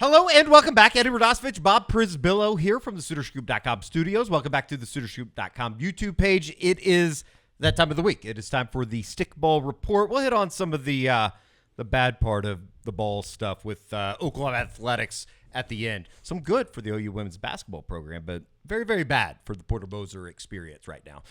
Hello and welcome back. Eddie Radosevich, Bob Prisbillo here from the SoonerScoop.com studios. Welcome back to the SoonerScoop.com YouTube page. It is that time of the week. It is time for the Stickball report. We'll hit on some of the bad part of the ball stuff with Oklahoma athletics at the end. Some good for the OU women's basketball program, but very, very bad for the Porter Moser experience right now.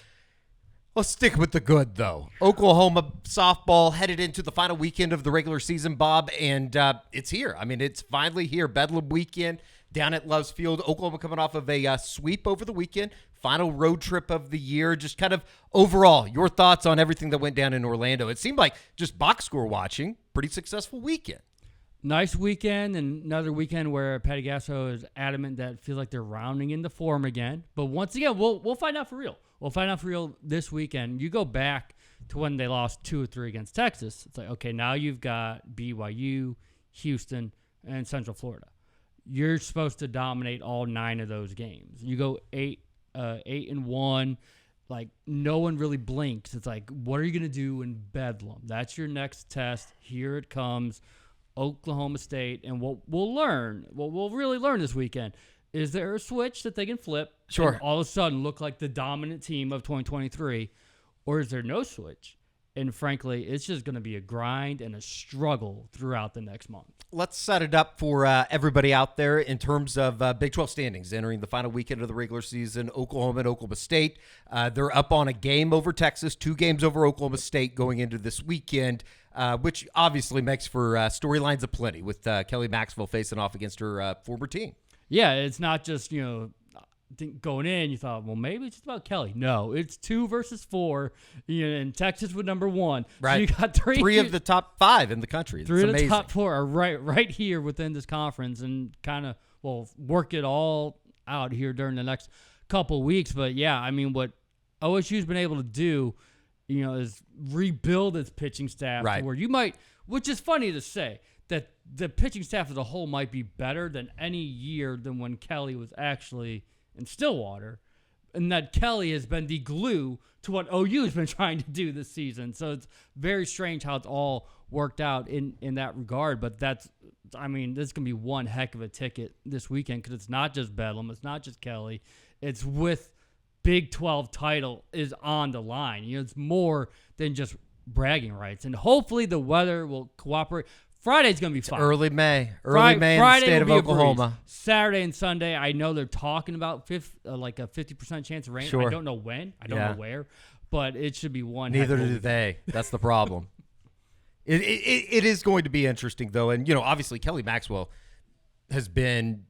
Let's stick with the good, though. Oklahoma softball headed into the final weekend of the regular season, Bob, and it's here. I mean, it's finally here. Bedlam weekend down at Love's Field. Oklahoma coming off of a sweep over the weekend. Final road trip of the year. Just kind of overall, your thoughts on everything that went down in Orlando. It seemed like just box score watching, pretty successful weekend. Nice weekend, and another weekend where Patty Gasso is adamant that it feels like they're rounding into form again. But once again, we'll find out for real. We'll find out for real this weekend. You go back to when they lost 2 or 3 against Texas. It's like, okay, now you've got BYU, Houston, and Central Florida. You're supposed to dominate all 9 of those games. You go 8-1. Like, no one really blinks. It's like, what are you going to do in Bedlam? That's your next test. Here it comes. Oklahoma State, and what we'll really learn this weekend, is there a switch that they can flip and all of a sudden look like the dominant team of 2023, or is there no switch? And frankly, it's just going to be a grind and a struggle throughout the next month. Let's set it up for everybody out there in terms of Big 12 standings entering the final weekend of the regular season. Oklahoma and Oklahoma State, they're up on a game over Texas, 2 games over Oklahoma State going into this weekend, which obviously makes for storylines aplenty with Kelly Maxwell facing off against her former team. Yeah, it's not just, going in, you thought, well, maybe it's just about Kelly. No, it's 2 versus 4, and Texas with number 1. Right. So you got 3 of the top 5 in the country. It's 3 of amazing. the top 4 are right here within this conference, and kind of, work it all out here during the next couple of weeks. But, yeah, I mean, what OSU's been able to do, is rebuild its pitching staff to where you might, which is funny to say, that the pitching staff as a whole might be better than any year than when Kelly was actually in Stillwater, and that Kelly has been the glue to what OU has been trying to do this season. So it's very strange how it's all worked out in that regard. But this is going to be one heck of a ticket this weekend, because it's not just Bedlam, it's not just Kelly, it's with Big 12 title is on the line. It's more than just bragging rights, and hopefully the weather will cooperate. Friday's going to be fine. Early May in the state of Oklahoma. Saturday and Sunday, I know they're talking about a 50% chance of rain. Sure. I don't know when. I don't know where. But it should be one. Neither do they. That's the problem. It is going to be interesting, though. And, obviously Kelly Maxwell has been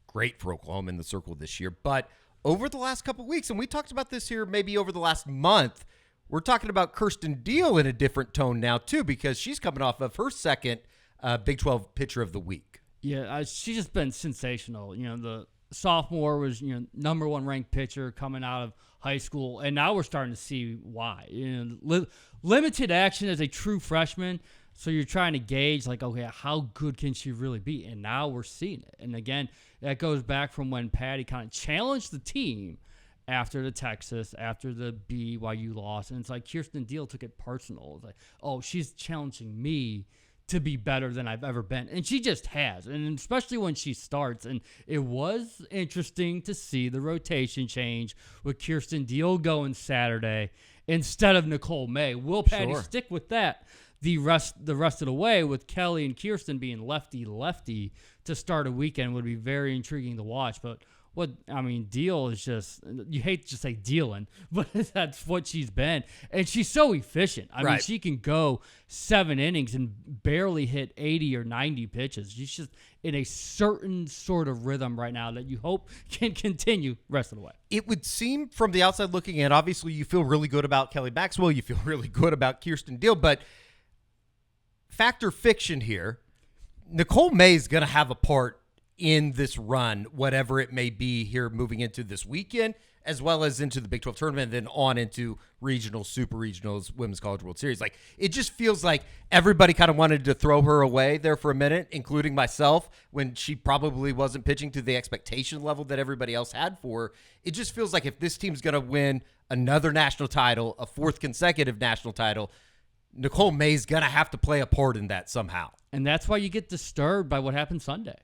great for Oklahoma in the circle this year. But over the last couple of weeks, and we talked about this here maybe over the last month, we're talking about Kirsten Deal in a different tone now, too, because she's coming off of her second Big 12 Pitcher of the Week. Yeah, she's just been sensational. The sophomore was, number 1 ranked pitcher coming out of high school, and now we're starting to see why. Limited action as a true freshman, so you're trying to gauge, okay, how good can she really be? And now we're seeing it. And again, that goes back from when Patty kind of challenged the team after the Texas, after the BYU loss. And it's like Kirsten Deal took it personal. It's like, oh, she's challenging me to be better than I've ever been. And she just has. And especially when she starts. And it was interesting to see the rotation change with Kirsten Deal going Saturday instead of Nicole May. Will Patty stick with that the rest of the way, with Kelly and Kirsten being lefty to start a weekend? Would be very intriguing to watch. But Deal is just, you hate to just say dealing, but that's what she's been. And she's so efficient. I mean, she can go 7 innings and barely hit 80 or 90 pitches. She's just in a certain sort of rhythm right now that you hope can continue rest of the way. It would seem from the outside looking in, obviously you feel really good about Kelly Maxwell. You feel really good about Kirsten Deal, but fact or fiction here, Nicole May is going to have a part in this run, whatever it may be here moving into this weekend, as well as into the Big 12 tournament, and then on into regionals, super regionals, Women's College World Series. Like, it just feels like everybody kind of wanted to throw her away there for a minute, including myself, when she probably wasn't pitching to the expectation level that everybody else had for her. It just feels like if this team's going to win another national title, a 4th consecutive national title, Nicole May's going to have to play a part in that somehow. And that's why you get disturbed by what happened Sunday.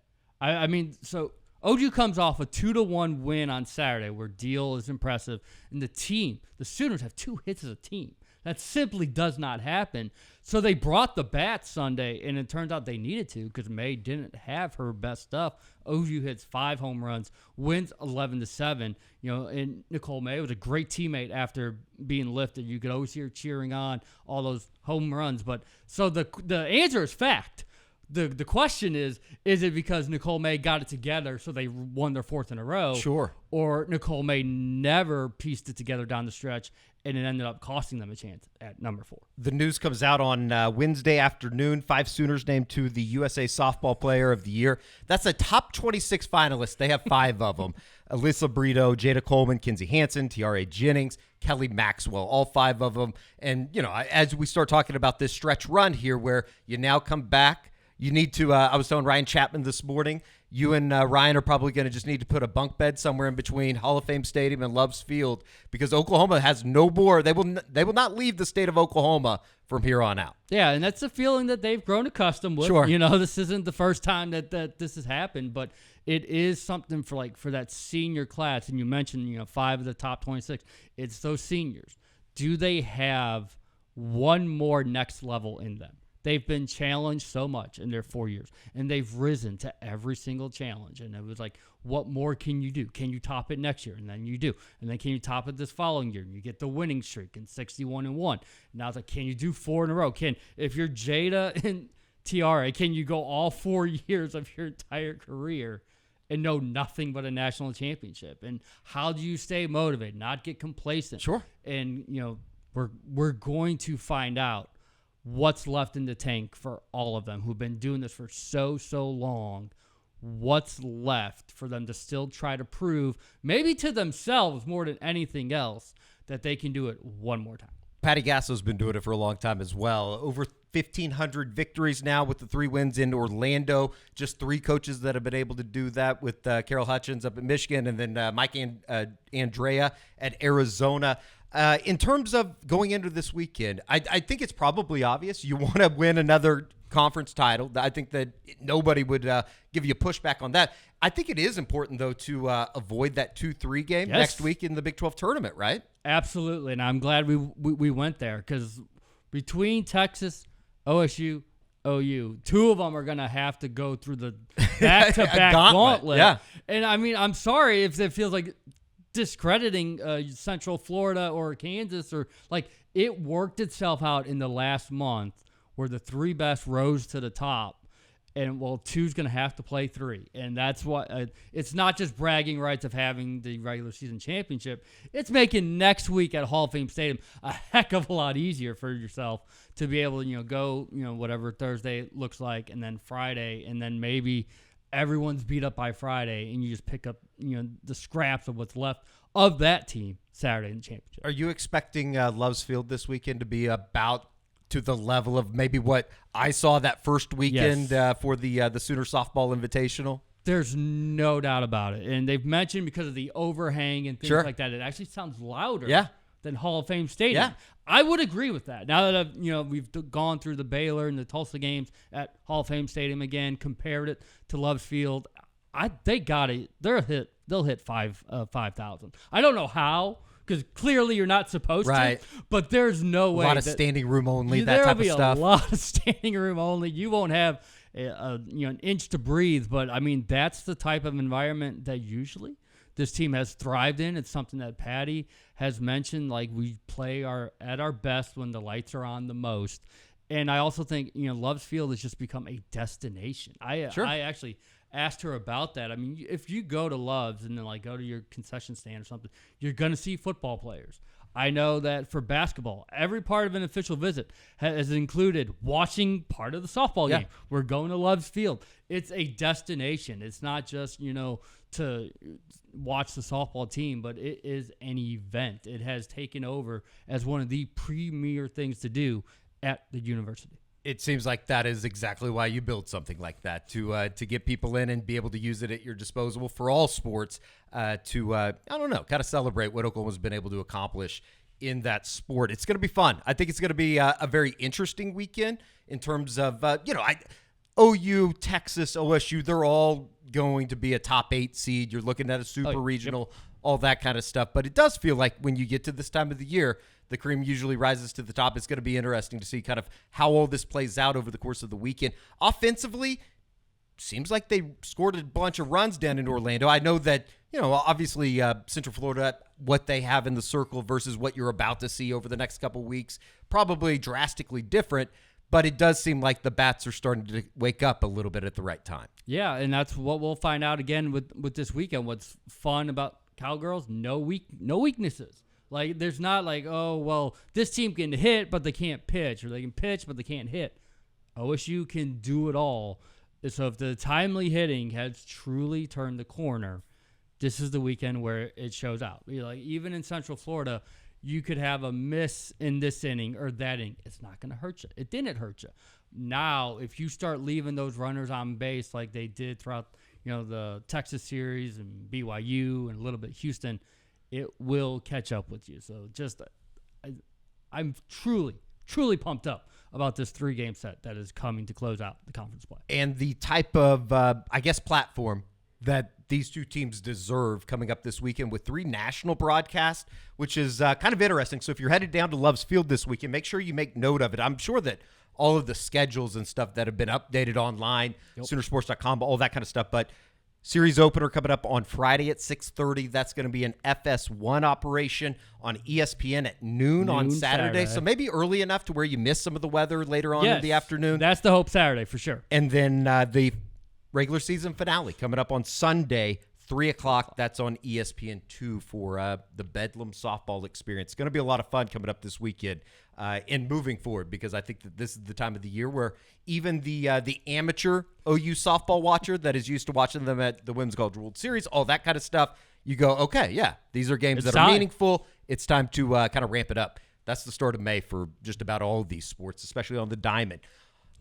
I mean, so OU comes off a 2-1 win on Saturday where Deal is impressive. And the Sooners have 2 hits as a team. That simply does not happen. So they brought the bat Sunday, and it turns out they needed to because May didn't have her best stuff. OU hits 5 home runs, wins 11-7. And Nicole May was a great teammate after being lifted. You could always hear cheering on all those home runs. But so the answer is fact. The question is it because Nicole May got it together so they won their 4th in a row? Sure. Or Nicole May never pieced it together down the stretch and it ended up costing them a chance at number 4. The news comes out on Wednesday afternoon. 5 Sooners named to the USA Softball Player of the Year. That's a top 26 finalist. They have 5 of them. Alyssa Brito, Jada Coleman, Kinsey Hansen, Tiare Jennings, Kelly Maxwell, all 5 of them. And, as we start talking about this stretch run here where you now come back, you need to, I was telling Ryan Chapman this morning, you and Ryan are probably going to just need to put a bunk bed somewhere in between Hall of Fame Stadium and Love's Field because Oklahoma has no more. They will not leave the state of Oklahoma from here on out. Yeah, and that's a feeling that they've grown accustomed with. Sure. This isn't the first time that this has happened, but it is something for that senior class. And you mentioned, 5 of the top 26. It's those seniors. Do they have one more next level in them? They've been challenged so much in their 4 years, and they've risen to every single challenge. And it was like, what more can you do? Can you top it next year? And then you do. And then can you top it this following year? And you get the winning streak and 61-1. Now it's like, can you do 4 in a row? If you're Jada and Tiare, can you go all 4 years of your entire career and know nothing but a national championship? And how do you stay motivated, not get complacent? Sure. And, we're going to find out what's left in the tank for all of them who've been doing this for so long. What's left for them to still try to prove, maybe to themselves more than anything else, that they can do it one more time. Patty Gasso's been doing it for a long time as well. Over 1,500 victories now with the 3 wins in Orlando. Just 3 coaches that have been able to do that with Carol Hutchins up at Michigan and then Mike Andrea at Arizona. In terms of going into this weekend, I think it's probably obvious you want to win another conference title. I think that nobody would give you pushback on that. I think it is important, though, to avoid that 2-3 game next week in the Big 12 tournament, right? Absolutely, and I'm glad we went there because between Texas, OSU, OU, 2 of them are going to have to go through the back-to-back gauntlet. Yeah. And, I'm sorry if it feels like discrediting Central Florida or Kansas or it worked itself out in the last month where the 3 best rose to the top and 2's going to have to play 3. And that's what it's not just bragging rights of having the regular season championship. It's making next week at Hall of Fame Stadium a heck of a lot easier for yourself to be able to, go, whatever Thursday looks like and then Friday and then maybe everyone's beat up by Friday, and you just pick up, the scraps of what's left of that team Saturday in the championship. Are you expecting Love's Field this weekend to be about to the level of maybe what I saw that first weekend for the Sooner Softball Invitational? There's no doubt about it, and they've mentioned because of the overhang and things like that, it actually sounds louder than Hall of Fame Stadium. Yeah. I would agree with that. Now that we've gone through the Baylor and the Tulsa games at Hall of Fame Stadium again, compared it to Love's Field, they got it. They'll hit 5,000. I don't know how, because clearly you're not supposed to. But there's no way. A lot of standing room only. That type of stuff. There'll be a lot of standing room only. You won't have an inch to breathe. But that's the type of environment that usually this team has thrived in. It's something that Patty has mentioned, we play at our best when the lights are on the most. And I also think, Love's Field has just become a destination. I actually asked her about that. If you go to Love's and then go to your concession stand or something, you're going to see football players. I know that for basketball, every part of an official visit has included watching part of the softball game. We're going to Love's Field. It's a destination. It's not just, to watch the softball team, but it is an event. It has taken over as one of the premier things to do at the university. It seems like that is exactly why you build something like that, to get people in and be able to use it at your disposal for all sports, I don't know, kind of celebrate what Oklahoma's been able to accomplish in that sport. It's going to be fun. I think it's going to be a very interesting weekend in terms of, OU, Texas, OSU, they're all going to be a top 8 seed. You're looking at a super regional, yep. all that kind of stuff. But it does feel like when you get to this time of the year, the cream usually rises to the top. It's going to be interesting to see kind of how all this plays out over the course of the weekend. Offensively, seems like they scored a bunch of runs down in Orlando. I know that, obviously Central Florida, what they have in the circle versus what you're about to see over the next couple weeks, probably drastically different. But it does seem like the bats are starting to wake up a little bit at the right time. Yeah, and that's what we'll find out again with this weekend. What's fun about Cowgirls? No weaknesses. Like, there's not like, oh, well, this team can hit, but they can't pitch, or they can pitch, but they can't hit. OSU can do it all. So if the timely hitting has truly turned the corner, this is the weekend where it shows out. Like, even in Central Florida, you could have a miss in this inning or that inning. It's not going to hurt you. It didn't hurt you. Now, if you start leaving those runners on base like they did throughout, the Texas series and BYU and a little bit Houston, it will catch up with you. So I'm truly pumped up about this 3-game set that is coming to close out the conference play. And the type of, platform that these two teams deserve coming up this weekend with 3 national broadcasts, which is kind of interesting. So if you're headed down to Love's Field this weekend, make sure you make note of it. I'm sure that all of the schedules and stuff that have been updated online, Soonersports.com, all that kind of stuff. But series opener coming up on Friday at 6:30. That's going to be an FS1 operation on ESPN at noon on Saturday. So maybe early enough to where you miss some of the weather later on in the afternoon. That's the hope Saturday for sure. And then the regular season finale coming up on Sunday, 3 o'clock. That's on ESPN2 for the Bedlam softball experience. It's going to be a lot of fun coming up this weekend and moving forward, because I think that this is the time of the year where even the amateur OU softball watcher that is used to watching them at the Women's College World Series, all that kind of stuff, you go, okay, yeah, these are games that are meaningful. It's time to kind of ramp it up. That's the start of May for just about all of these sports, especially on the diamond.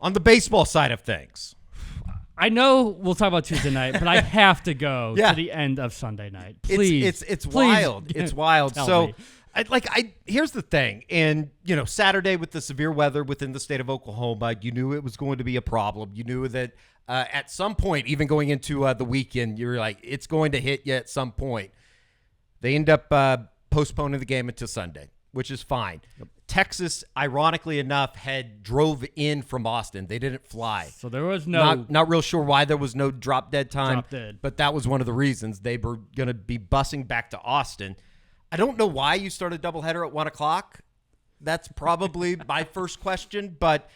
On the baseball side of things, I know we'll talk about Tuesday night, but I have to go to the end of Sunday night. Please. It's please wild. It's wild. So here's the thing. And, Saturday with the severe weather within the state of Oklahoma, you knew it was going to be a problem. You knew that at some point, even going into the weekend, you were like, it's going to hit you at some point. They end up postponing the game until Sunday, which is fine. Yep. Texas, ironically enough, had drove in from Austin. They didn't fly. So there was no... Not real sure why there was no drop-dead time. Drop-dead. But that was one of the reasons. They were going to be busing back to Austin. I don't know why you start a doubleheader at 1 o'clock. That's probably my first question. But,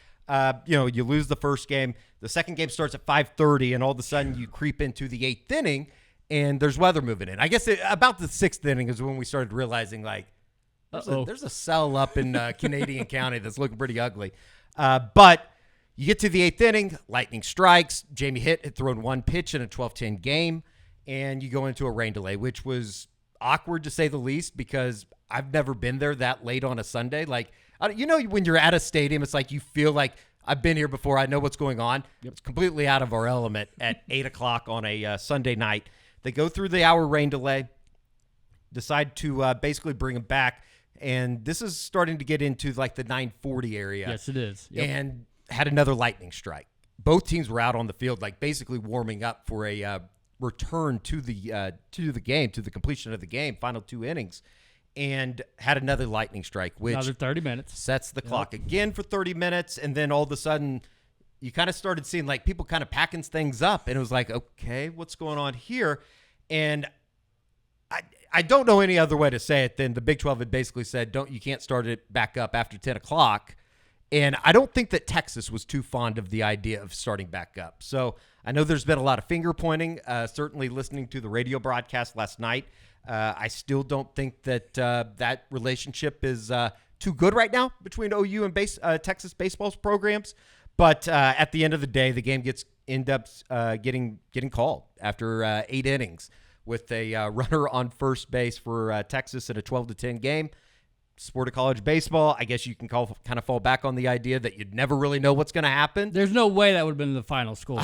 you lose the first game. The second game starts at 5:30, and all of a sudden you creep into the 8th inning, and there's weather moving in. I guess about the 6th inning is when we started realizing, there's a cell up in Canadian County that's looking pretty ugly. But you get to the 8th inning, lightning strikes. Jamie Hitt had thrown 1 pitch in a 12-10 game, and you go into a rain delay, which was awkward to say the least, because I've never been there that late on a Sunday. When you're at a stadium, it's like you feel like I've been here before. I know what's going on. Yep. It's completely out of our element at 8 o'clock on a Sunday night. They go through the hour rain delay, decide to basically bring them back. And this is starting to get into the 9:40 area. Yes, it is. Yep. And had another lightning strike. Both teams were out on the field, basically warming up for a return to the game, to the completion of the game, final 2 innings, and had another lightning strike, which another 30 minutes sets the clock again for 30 minutes. And then all of a sudden, you kind of started seeing people kind of packing things up, and it was like, okay, what's going on here? And I don't know any other way to say it than the Big 12 had basically said, you can't start it back up after 10 o'clock. And I don't think that Texas was too fond of the idea of starting back up. So I know there's been a lot of finger pointing, certainly listening to the radio broadcast last night. I still don't think that that relationship is too good right now between OU and Texas baseball's programs. But at the end of the day, the game ends up getting called after 8 innings. With a runner on first base for Texas in a 12-10 game. Sport of college baseball, I guess you can kind of fall back on the idea that you'd never really know what's going to happen. There's no way that would have been the final score.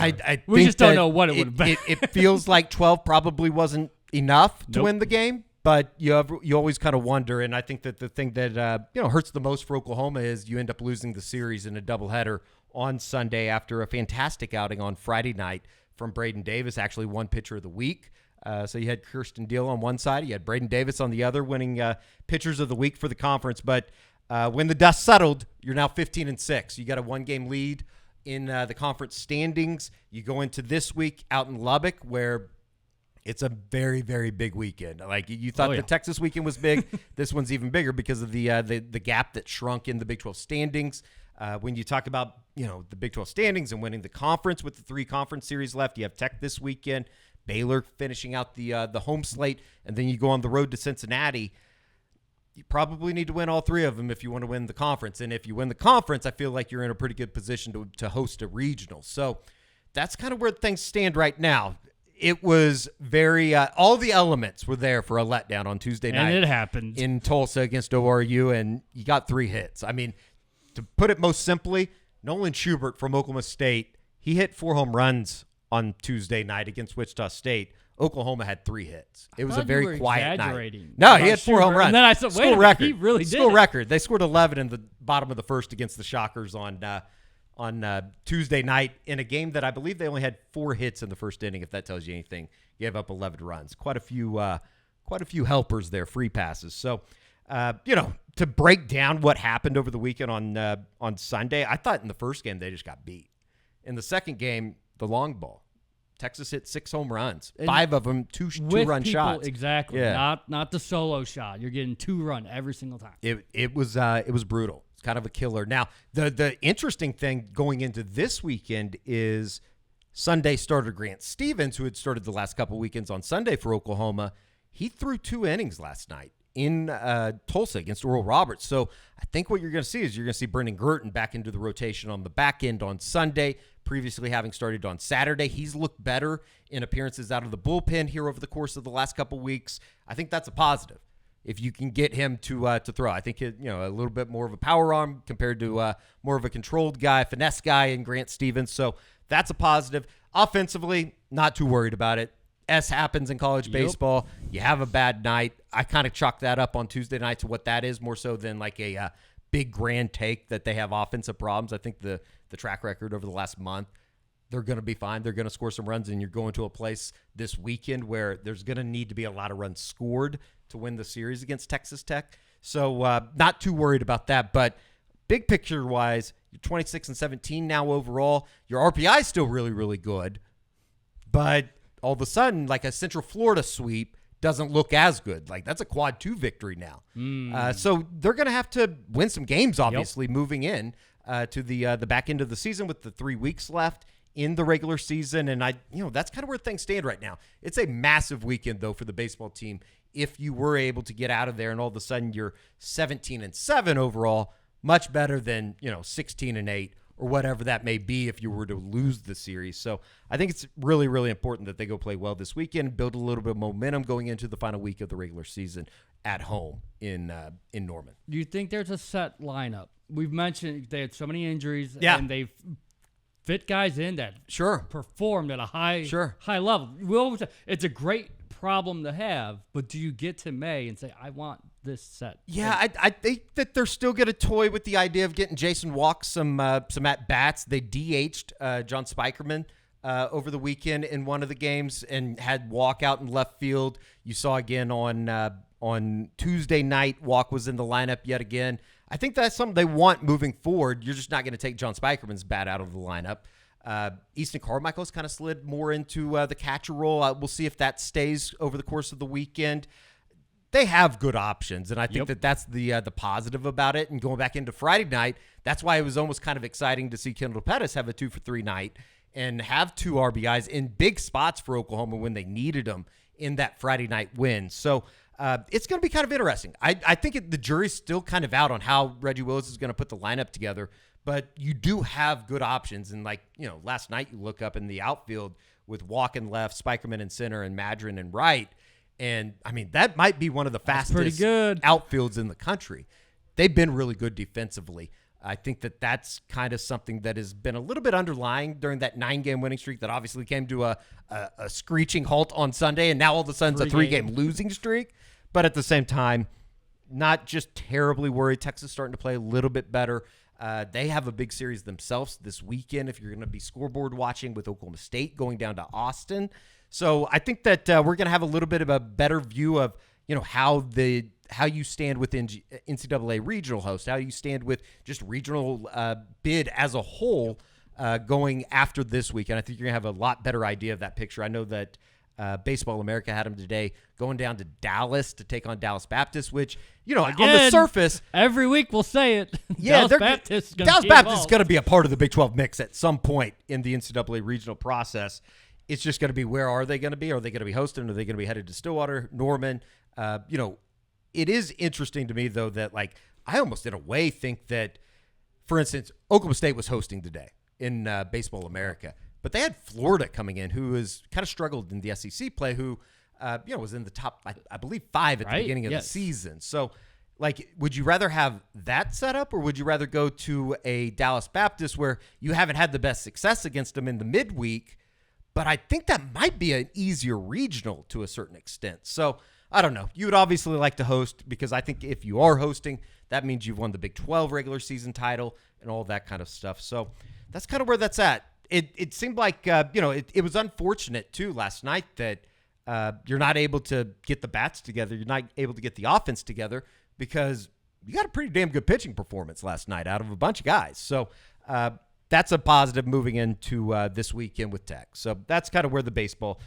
We just don't know what it would have been. It feels like 12 probably wasn't enough to win the game, but you always kind of wonder. And I think that the thing that hurts the most for Oklahoma is you end up losing the series in a doubleheader on Sunday after a fantastic outing on Friday night from Braden Davis, actually won pitcher of the week. So you had Kirsten Deal on one side. You had Braden Davis on the other, winning pitchers of the week for the conference. But when the dust settled, you're now 15-6. You got a 1-game lead in the conference standings. You go into this week out in Lubbock, where it's a very, very big weekend. Like you thought the Texas weekend was big. This one's even bigger because of the gap that shrunk in the Big 12 standings. When you talk about, the Big 12 standings and winning the conference with the 3 conference series left, you have Tech this weekend, Baylor finishing out the home slate, and then you go on the road to Cincinnati. You probably need to win all 3 of them if you want to win the conference. And if you win the conference, I feel like you're in a pretty good position to host a regional. So that's kind of where things stand right now. It was very all the elements were there for a letdown on Tuesday night. And it happened. In Tulsa against ORU, and you got 3 hits. I mean, to put it most simply, Nolan Schubert from Oklahoma State, he hit 4 home runs on Tuesday night against Wichita State. Oklahoma had 3 hits. It was a very quiet night. No, he had 4 home runs. And then I said, wait, record. He really did. School record. They scored 11 in the bottom of the first against the Shockers on Tuesday night in a game that I believe they only had 4 hits in the first inning. If that tells you anything, gave up 11 runs. Quite a few helpers there, free passes. So, to break down what happened over the weekend on Sunday, I thought in the first game they just got beat. In the second game, the long ball. Texas hit 6 home runs, 5 of them two-run shots. Exactly. Yeah. Not the solo shot. You're getting 2-run every single time. It was brutal. It's kind of a killer. Now, the interesting thing going into this weekend is Sunday starter Grant Stevens, who had started the last couple weekends on Sunday for Oklahoma. He threw 2 innings last night in Tulsa against Oral Roberts. So I think what you're going to see is you're going to see Brendan Gurton back into the rotation on the back end on Sunday, previously having started on Saturday. He's looked better in appearances out of the bullpen here over the course of the last couple weeks. I think that's a positive if you can get him to throw. I think a little bit more of a power arm compared to more of a controlled guy, finesse guy in Grant Stevens. So that's a positive. Offensively, not too worried about it. Happens in college baseball. You have a bad night. I kind of chalk that up on Tuesday night to what that is, more so than like a big grand take that they have offensive problems. I think the track record over the last month, they're going to be fine. They're going to score some runs, and you're going to a place this weekend where there's going to need to be a lot of runs scored to win the series against Texas Tech. So not too worried about that. But big picture-wise, you're 26-17 now overall. Your RPI is still really, really good. But all of a sudden, like a Central Florida sweep doesn't look as good. Like that's a quad 2 victory now. So they're going to have to win some games, obviously, moving in to the back end of the season with the 3 weeks left in the regular season. And that's kind of where things stand right now. It's a massive weekend though for the baseball team. If you were able to get out of there and all of a sudden you're 17-7 overall, much better than 16-8. Or whatever that may be if you were to lose the series. So I think it's really, really important that they go play well this weekend, build a little bit of momentum going into the final week of the regular season at home in Norman. Do you think there's a set lineup? We've mentioned they had so many injuries, and they've fit guys in that performed at a high level. It's a great problem to have, but do you get to May and say, I want this set? Yeah, I think that they're still going to toy with the idea of getting Jason Walk some at-bats. They DH'd John Spikerman over the weekend in one of the games and had Walk out in left field. You saw again on Tuesday night, Walk was in the lineup yet again. I think that's something they want moving forward. You're just not going to take John Spikerman's bat out of the lineup. Easton Carmichael's kind of slid more into the catcher role. We'll see if that stays over the course of the weekend. They have good options, and I think that's the positive about it. And going back into Friday night, that's why it was almost kind of exciting to see Kendall Pettis have a 2-for-3 night and have 2 RBIs in big spots for Oklahoma when they needed them in that Friday night win. So it's going to be kind of interesting. I think the jury's still kind of out on how Reggie Willis is going to put the lineup together, but you do have good options. And last night you look up in the outfield with Walk in left, Spikerman in center, and Madron in right. And, that might be one of the fastest outfields in the country. They've been really good defensively. I think that's kind of something that has been a little bit underlying during that 9-game winning streak that obviously came to a screeching halt on Sunday, and now all of a sudden it's a 3-game losing streak. But at the same time, not just terribly worried. Texas starting to play a little bit better. They have a big series themselves this weekend if you're going to be scoreboard watching, with Oklahoma State going down to Austin. So I think that we're going to have a little bit of a better view of, how you stand within NCAA regional host, how you stand with just regional bid as a whole going after this week. And I think you're going to have a lot better idea of that picture. I know that Baseball America had them today going down to Dallas to take on Dallas Baptist, which, Again, on the surface, every week we'll say it. Yeah, Dallas Baptist is going to be a part of the Big 12 mix at some point in the NCAA regional process. It's just going to be, where are they going to be? Are they going to be hosting? Are they going to be headed to Stillwater, Norman? It is interesting to me, though, that I almost in a way think that, for instance, Oklahoma State was hosting today in Baseball America, but they had Florida coming in, who has kind of struggled in the SEC play, who was in the top, I believe, 5 at the beginning of the season. So, would you rather have that set up, or would you rather go to a Dallas Baptist where you haven't had the best success against them in the midweek? But I think that might be an easier regional to a certain extent. So I don't know. You would obviously like to host, because I think if you are hosting, that means you've won the Big 12 regular season title and all that kind of stuff. So that's kind of where that's at. It seemed like, it was unfortunate, too, last night that you're not able to get the bats together. You're not able to get the offense together, because you got a pretty damn good pitching performance last night out of a bunch of guys. So that's a positive moving into this weekend with Tech. So that's kind of where the baseball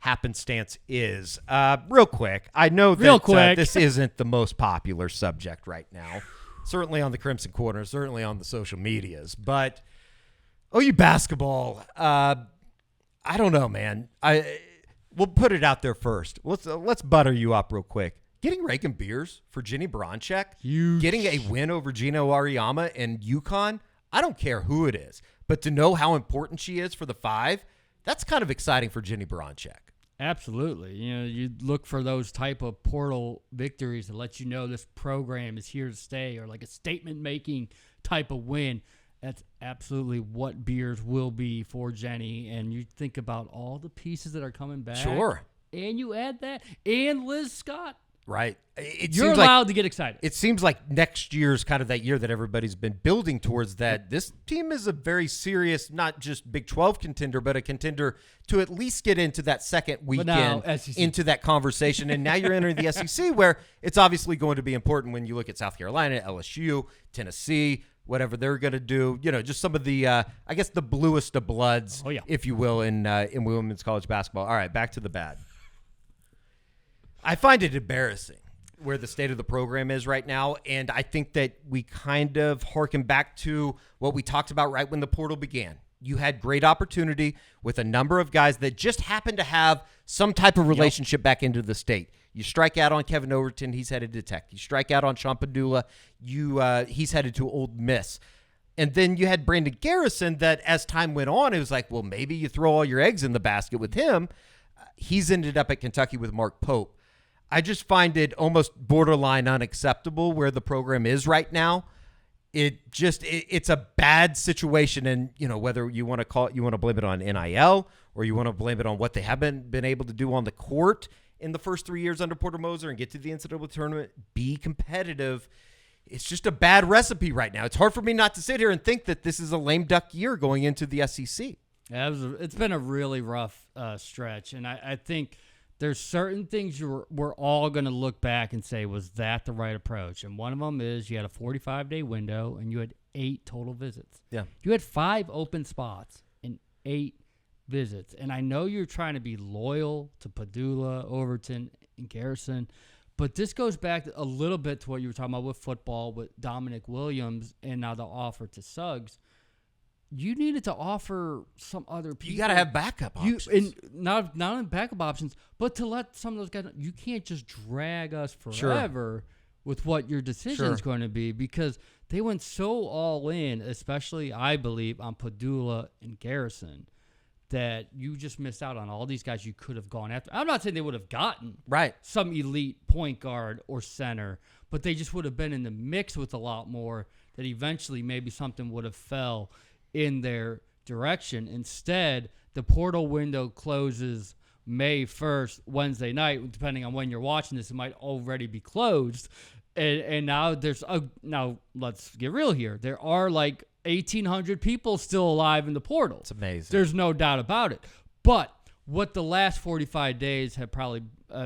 happenstance is. Real quick, I know that this isn't the most popular subject right now, certainly on the Crimson Corner, certainly on the social medias, but OU basketball, I don't know, man. We'll put it out there first. Let's butter you up real quick. Getting Reagan Beers for Jenny Bronchek, getting a win over Gino Ariyama and UConn, I don't care who it is, but to know how important she is for the 5, that's kind of exciting for Jenny Bronchek. Absolutely. You look for those type of portal victories that let you know this program is here to stay, or like a statement-making type of win. That's absolutely what Beers will be for Jenny. And you think about all the pieces that are coming back. Sure. And you add that, and Liz Scott. Right. You're allowed to get excited. It seems like next year's kind of that year that everybody's been building towards, that this team is a very serious, not just Big 12 contender, but a contender to at least get into that second weekend, into that conversation. And now you're entering the SEC, where it's obviously going to be important when you look at South Carolina, LSU, Tennessee, whatever they're going to do. Just some of the, I guess, the bluest of bloods, if you will, in women's college basketball. All right, back to the bad. I find it embarrassing where the state of the program is right now, and I think that we kind of harken back to what we talked about right when the portal began. You had great opportunity with a number of guys that just happened to have some type of relationship back into the state. You strike out on Kevin Overton, he's headed to Tech. You strike out on Sean Padula, he's headed to Ole Miss. And then you had Brandon Garrison that, as time went on, it was like, well, maybe you throw all your eggs in the basket with him. He's ended up at Kentucky with Mark Pope. I just find it almost borderline unacceptable where the program is right now. It's a bad situation, and whether you want to blame it on NIL, or you want to blame it on what they haven't been able to do on the court in the first 3 years under Porter Moser and get to the NCAA tournament, be competitive. It's just a bad recipe right now. It's hard for me not to sit here and think that this is a lame duck year going into the SEC. Yeah, it's been a really rough stretch, and I think there's certain things we're all going to look back and say, was that the right approach? And one of them is you had a 45-day window, and you had 8 total visits. Yeah. You had 5 open spots and 8 visits. And I know you're trying to be loyal to Padula, Overton, and Garrison, but this goes back a little bit to what you were talking about with football, with Dominic Williams, and now the offer to Suggs. You needed to offer some other people. You got to have backup options. And not only backup options, but to let some of those guys know, you can't just drag us forever with what your decision is going to be, because they went so all in, especially, I believe, on Padula and Garrison, that you just missed out on all these guys you could have gone after. I'm not saying they would have gotten some elite point guard or center, but they just would have been in the mix with a lot more, that eventually maybe something would have fell in their direction. Instead, the portal window closes May 1st, Wednesday night. Depending on when you're watching this, it might already be closed. And now now let's get real here. There are like 1,800 people still alive in the portal. It's amazing. There's no doubt about it. But what the last 45 days have probably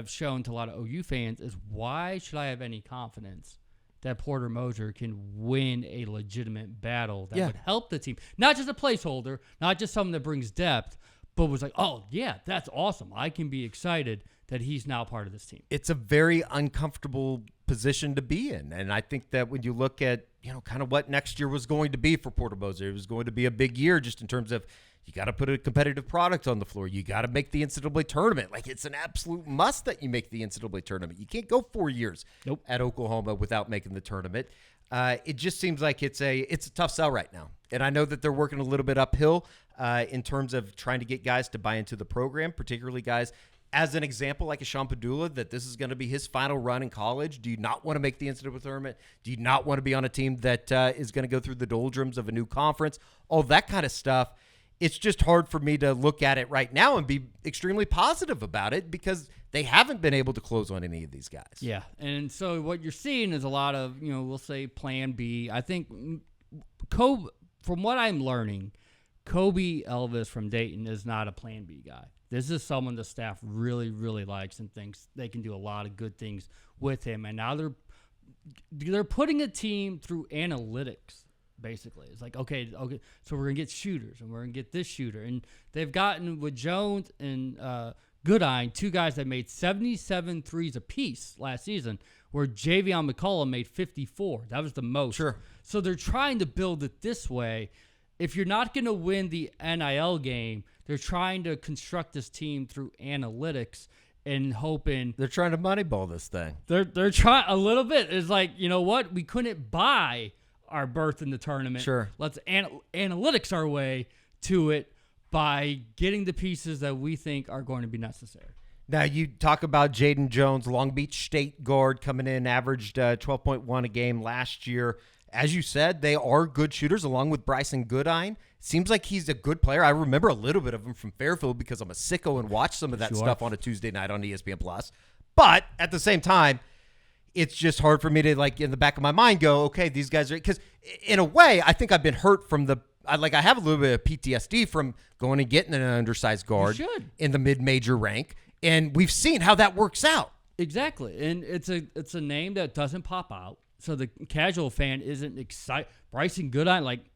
shown to a lot of OU fans is, why should I have any confidence that Porter Moser can win a legitimate battle that would help the team? Not just a placeholder, not just something that brings depth, but was like, oh, yeah, that's awesome. I can be excited that he's now part of this team. It's a very uncomfortable position to be in. And I think that when you look at, kind of what next year was going to be for Porter Moser, it was going to be a big year just in terms of, you got to put a competitive product on the floor. You got to make the NCAA tournament. Like, it's an absolute must that you make the NCAA tournament. You can't go 4 years at Oklahoma without making the tournament. It just seems like it's a tough sell right now. And I know that they're working a little bit uphill in terms of trying to get guys to buy into the program, particularly guys, as an example, like a Sean Padula, that this is going to be his final run in college. Do you not want to make the NCAA tournament? Do you not want to be on a team that is going to go through the doldrums of a new conference? All that kind of stuff. It's just hard for me to look at it right now and be extremely positive about it, because they haven't been able to close on any of these guys. Yeah, and so what you're seeing is a lot of, we'll say plan B. I think Kobe, from what I'm learning, Kobe Elvis from Dayton is not a plan B guy. This is someone the staff really, really likes and thinks they can do a lot of good things with him. And now they're putting a team through analytics. Basically, it's like, okay, so we're gonna get shooters and we're gonna get this shooter, and they've gotten with Jones and Goodine, two guys that made 77 threes apiece last season, where Javion McCullough made 54. That was the most. Sure. So they're trying to build it this way. If you're not gonna win the NIL game, they're trying to construct this team through analytics and hoping they're trying to moneyball this thing. They're trying a little bit. It's like, you know what, we couldn't buy our berth in the tournament. Sure. Let's analytics our way to it by getting the pieces that we think are going to be necessary. Now, you talk about Jaden Jones, Long Beach State guard, coming in, averaged 12.1 a game last year. As you said, they are good shooters, along with Bryson Goodine. Seems like he's a good player. I remember a little bit of him from Fairfield because I'm a sicko and watch some of that stuff on a Tuesday night on ESPN+. But at the same time, it's just hard for me to, like, in the back of my mind go, okay, these guys are – because in a way, I think I've been hurt from I have a little bit of PTSD from going and getting an undersized guard in the mid-major rank, and we've seen how that works out. Exactly, and it's a name that doesn't pop out, so the casual fan isn't excited. Bryson Goodine, like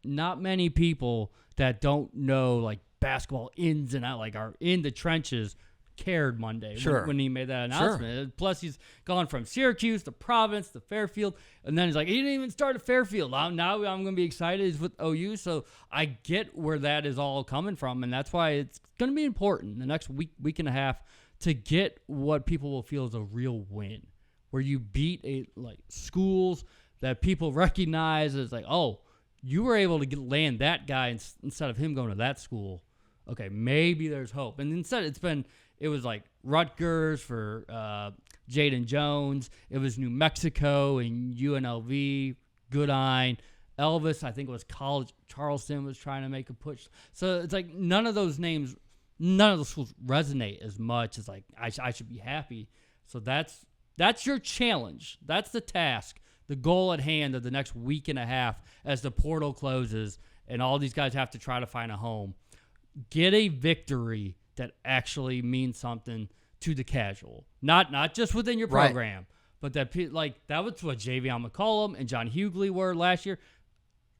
not many people that don't know, like, basketball ins and out, like, are in the trenches – cared Monday when he made that announcement. Sure. Plus, he's gone from Syracuse to Providence to Fairfield, and then he's like, he didn't even start at Fairfield. Now I'm going to be excited. He's with OU, so I get where that is all coming from, and that's why it's going to be important the next week and a half to get what people will feel is a real win, where you beat schools that people recognize as like, oh, you were able to land that guy instead of him going to that school. Okay, maybe there's hope. And instead, it was like Rutgers for Jaden Jones. It was New Mexico and UNLV, Goodine. Elvis, I think it was College Charleston was trying to make a push. So it's like none of those schools resonate as much as like I should be happy. So that's your challenge. That's the task, the goal at hand of the next week and a half as the portal closes and all these guys have to try to find a home. Get a victory that actually means something to the casual, not just within your program, but that was what Javion McCollum and John Hughley were last year.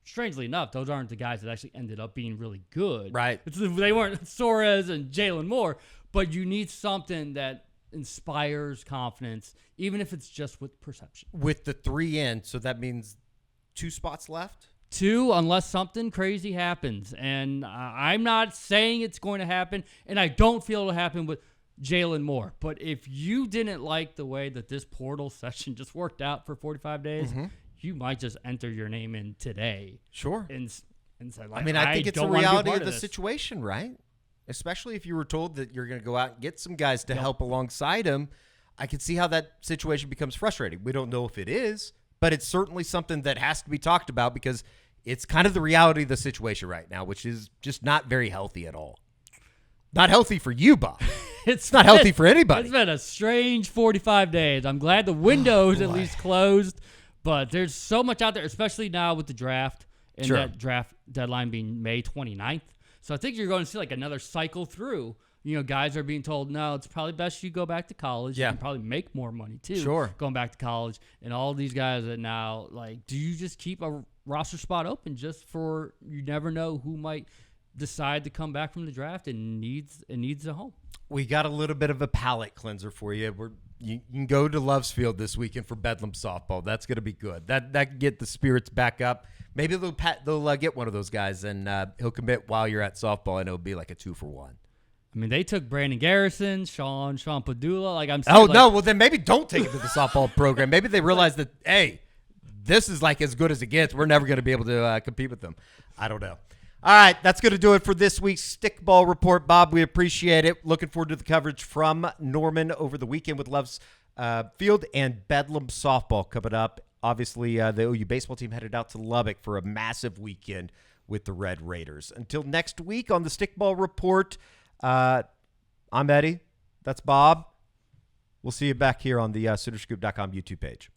Strangely enough, those aren't the guys that actually ended up being really good. Right. They weren't Suarez and Jalen Moore, but you need something that inspires confidence, even if it's just with perception. With the 3 in, so that means 2 spots left? 2, unless something crazy happens. And I'm not saying it's going to happen, and I don't feel it'll happen with Jalen Moore. But if you didn't like the way that this portal session just worked out for 45 days, you might just enter your name in today. Sure. And say, I mean, I think it's a reality of the situation, right? Especially if you were told that you're going to go out and get some guys to help alongside him. I can see how that situation becomes frustrating. We don't know if it is, but it's certainly something that has to be talked about because it's kind of the reality of the situation right now, which is just not very healthy at all. Not healthy for you, Bob. It's not healthy for anybody. It's been a strange 45 days. I'm glad the window's at least closed, but there's so much out there, especially now with the draft and that draft deadline being May 29th. So I think you're going to see like another cycle through. You know, guys are being told, no, it's probably best you go back to college. Yeah. You can probably make more money, too. Sure. Going back to college. And all these guys that now, like, do you just keep a roster spot open just for you never know who might decide to come back from the draft and needs a home? We got a little bit of a palate cleanser for you. You can go to Love's Field this weekend for Bedlam softball. That's going to be good. That can get the spirits back up. Maybe they'll get one of those guys, and he'll commit while you're at softball, and it'll be like a 2-for-1. I mean, they took Brandon Garrison, Sean Padula. Like, no. Well, then maybe don't take him to the softball program. Maybe they realize that, hey, this is like as good as it gets. We're never going to be able to compete with them. I don't know. All right, that's going to do it for this week's Stickball Report. Bob, we appreciate it. Looking forward to the coverage from Norman over the weekend with Love's Field and Bedlam softball coming up. Obviously, the OU baseball team headed out to Lubbock for a massive weekend with the Red Raiders. Until next week on the Stickball Report, I'm Eddie. That's Bob. We'll see you back here on the SoonerScoop.com YouTube page.